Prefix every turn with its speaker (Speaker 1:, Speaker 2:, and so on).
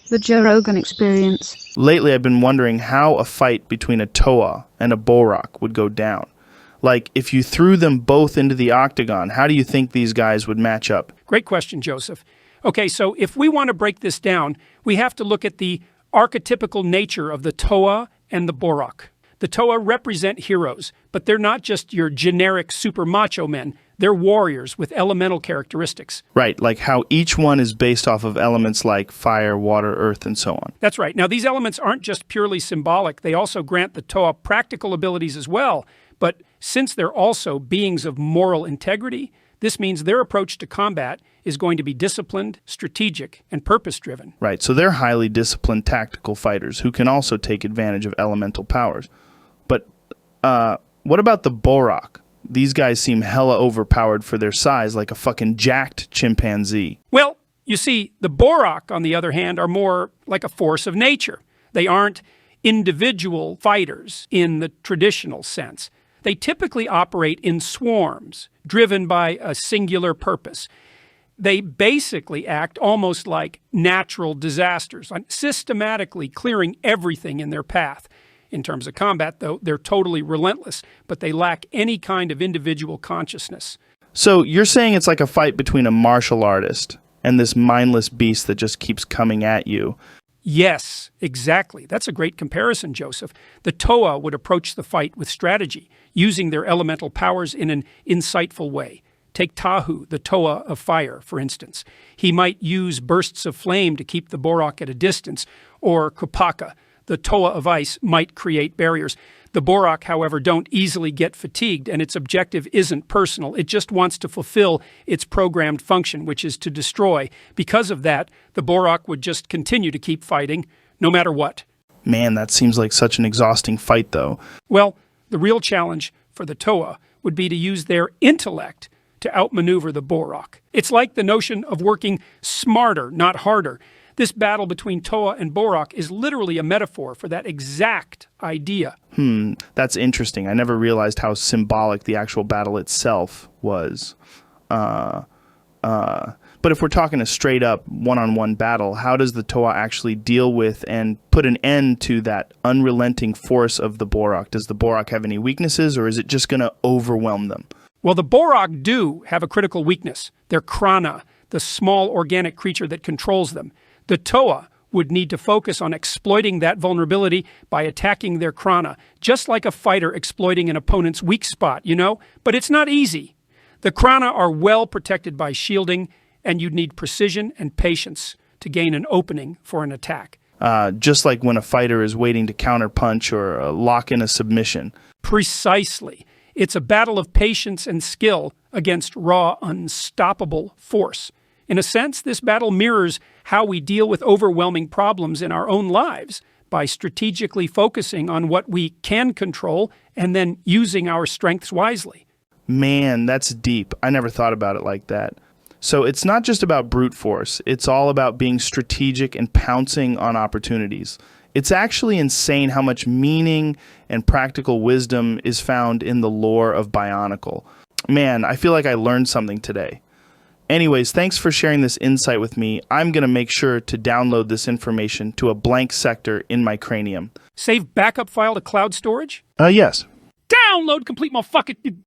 Speaker 1: The Joe Rogan Experience.
Speaker 2: Lately, I've been wondering how a fight between a Toa and a Bohrok would go down. Like, if you threw them both into the octagon, how do you think these guys would match up?
Speaker 3: Great question, Joseph. Okay, so if we want to break this down, we have to look at the archetypical nature of the Toa and the Bohrok. The Toa represent heroes, but they're not just your generic super macho men. They're warriors with elemental characteristics.
Speaker 2: Right, like how each one is based off of elements like fire, water, earth, and so on.
Speaker 3: That's right. Now, these elements aren't just purely symbolic. They also grant the Toa practical abilities as well. But since they're also beings of moral integrity, this means their approach to combat is going to be disciplined, strategic, and purpose-driven.
Speaker 2: Right, so they're highly disciplined tactical fighters who can also take advantage of elemental powers. But what about the Bohrok? These guys seem hella overpowered for their size, like a fucking jacked chimpanzee.
Speaker 3: Well, you see, the Bohrok, on the other hand, are more like a force of nature. They aren't individual fighters in the traditional sense. They typically operate in swarms, driven by a singular purpose. They basically act almost like natural disasters, systematically clearing everything in their path. In terms of combat, though, they're totally relentless, but they lack any kind of individual consciousness.
Speaker 2: So you're saying it's like a fight between a martial artist and this mindless beast that just keeps coming at you.
Speaker 3: Yes, exactly. That's a great comparison, Joseph. The Toa would approach the fight with strategy, using their elemental powers in an insightful way. Take Tahu, the Toa of fire, for instance. He might use bursts of flame to keep the Bohrok at a distance, or Kupaka, the Toa of ice, might create barriers. The Bohrok, however, don't easily get fatigued, and its objective isn't personal. It just wants to fulfill its programmed function, which is to destroy. Because of that, the Bohrok would just continue to keep fighting, no matter what.
Speaker 2: Man, that seems like such an exhausting fight, though.
Speaker 3: Well, the real challenge for the Toa would be to use their intellect to outmaneuver the Bohrok. It's like the notion of working smarter, not harder. This battle between Toa and Bohrok is literally a metaphor for that exact idea.
Speaker 2: That's interesting. I never realized how symbolic the actual battle itself was. But if we're talking a straight-up one-on-one battle, how does the Toa actually deal with and put an end to that unrelenting force of the Bohrok? Does the Bohrok have any weaknesses, or is it just going to overwhelm them?
Speaker 3: Well, the Bohrok do have a critical weakness. Their krana, the small organic creature that controls them. The Toa would need to focus on exploiting that vulnerability by attacking their krana, just like a fighter exploiting an opponent's weak spot, you know? But it's not easy. The krana are well protected by shielding, and you'd need precision and patience to gain an opening for an attack.
Speaker 2: Just like when a fighter is waiting to counterpunch or lock in a submission.
Speaker 3: Precisely. It's a battle of patience and skill against raw, unstoppable force. In a sense, this battle mirrors how we deal with overwhelming problems in our own lives by strategically focusing on what we can control and then using our strengths wisely.
Speaker 2: Man, that's deep. I never thought about it like that. So it's not just about brute force. It's all about being strategic and pouncing on opportunities. It's actually insane how much meaning and practical wisdom is found in the lore of Bionicle. Man, I feel like I learned something today. Anyways, thanks for sharing this insight with me. I'm going to make sure to download this information to a blank sector in my cranium.
Speaker 3: Save backup file to cloud storage?
Speaker 2: Yes.
Speaker 3: Download complete motherfucker.